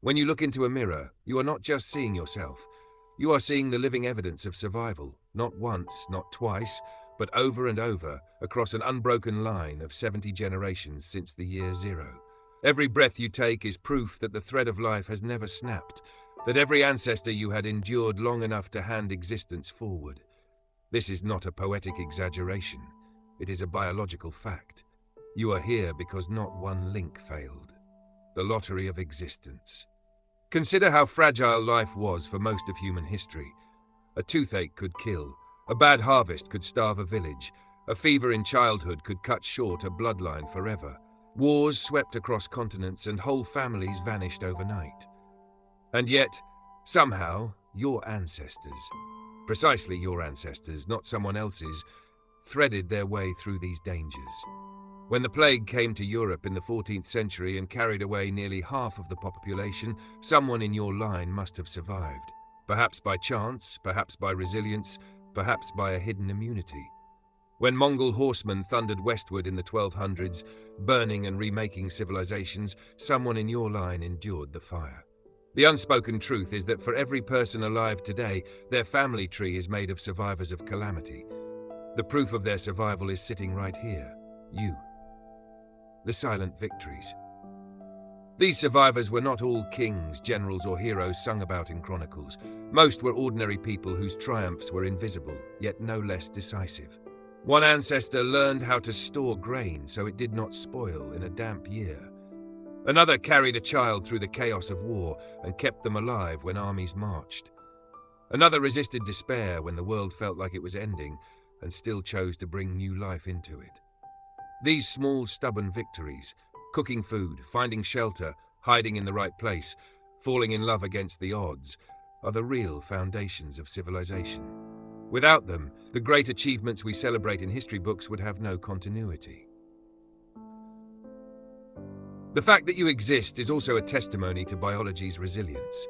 When you look into a mirror, you are not just seeing yourself. You are seeing the living evidence of survival, not once, not twice, but over and over, across an unbroken line of 70 generations since the year zero. Every breath you take is proof that the thread of life has never snapped, that every ancestor you had endured long enough to hand existence forward. This is not a poetic exaggeration. It is a biological fact. You are here because not one link failed. The lottery of existence. Consider how fragile life was for most of human history. A toothache could kill. A bad harvest could starve a village. A fever in childhood could cut short a bloodline forever. Wars swept across continents and whole families vanished overnight. And yet, somehow, your ancestors, precisely your ancestors, not someone else's, threaded their way through these dangers. When the plague came to Europe in the 14th century and carried away nearly half of the population, someone in your line must have survived. Perhaps by chance, perhaps by resilience, perhaps by a hidden immunity. When Mongol horsemen thundered westward in the 1200s, burning and remaking civilizations, someone in your line endured the fire. The unspoken truth is that for every person alive today, their family tree is made of survivors of calamity. The proof of their survival is sitting right here, you. The silent victories. These survivors were not all kings, generals, or heroes sung about in chronicles. Most were ordinary people whose triumphs were invisible, yet no less decisive. One ancestor learned how to store grain so it did not spoil in a damp year. Another carried a child through the chaos of war and kept them alive when armies marched. Another resisted despair when the world felt like it was ending and still chose to bring new life into it. These small, stubborn victories, cooking food, finding shelter, hiding in the right place, falling in love against the odds, are the real foundations of civilization. Without them, the great achievements we celebrate in history books would have no continuity. The fact that you exist is also a testimony to biology's resilience.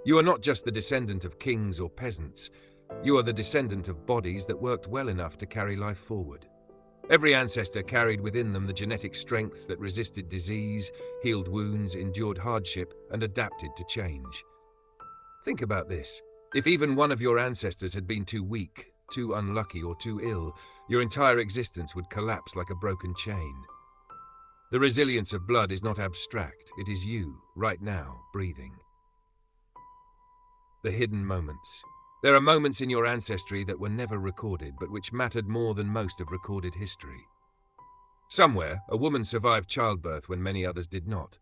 You are not just the descendant of kings or peasants. You are the descendant of bodies that worked well enough to carry life forward. Every ancestor carried within them the genetic strengths that resisted disease, healed wounds, endured hardship, and adapted to change. Think about this. If even one of your ancestors had been too weak, too unlucky, or too ill, your entire existence would collapse like a broken chain. The resilience of blood is not abstract. It is you, right now, breathing. The hidden moments. There are moments in your ancestry that were never recorded, but which mattered more than most of recorded history. Somewhere, a woman survived childbirth when many others did not.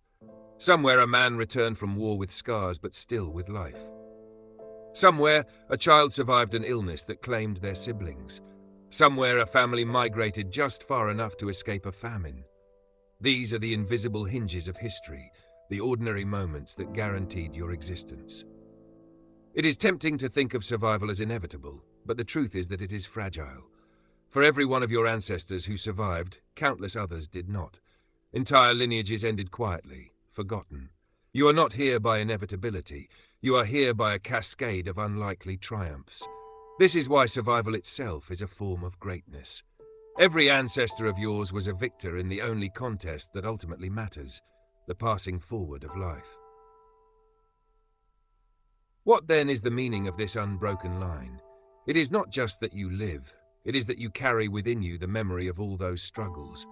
Somewhere, a man returned from war with scars, but still with life. Somewhere, a child survived an illness that claimed their siblings. Somewhere, a family migrated just far enough to escape a famine. These are the invisible hinges of history, the ordinary moments that guaranteed your existence. It is tempting to think of survival as inevitable, but the truth is that it is fragile. For every one of your ancestors who survived, countless others did not. Entire lineages ended quietly, forgotten. You are not here by inevitability. You are here by a cascade of unlikely triumphs. This is why survival itself is a form of greatness. Every ancestor of yours was a victor in the only contest that ultimately matters, the passing forward of life. What then is the meaning of this unbroken line? It is not just that you live, it is that you carry within you the memory of all those struggles.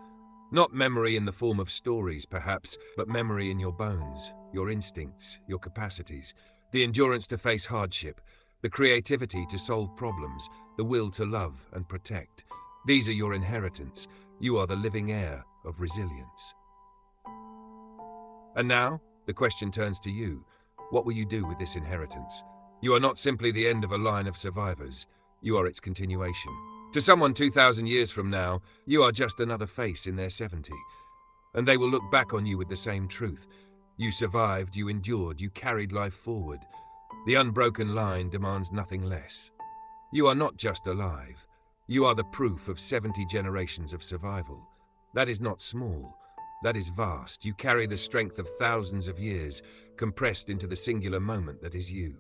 Not memory in the form of stories, perhaps, but memory in your bones, your instincts, your capacities, the endurance to face hardship, the creativity to solve problems, the will to love and protect. These are your inheritance. You are the living heir of resilience. And now, the question turns to you. What will you do with this inheritance? You are not simply the end of a line of survivors. You are its continuation. To someone 2,000 years from now, you are just another face in their 70. And they will look back on you with the same truth. You survived, you endured, you carried life forward. The unbroken line demands nothing less. You are not just alive. You are the proof of 70 generations of survival. That is not small. That is vast. You carry the strength of thousands of years, compressed into the singular moment that is you.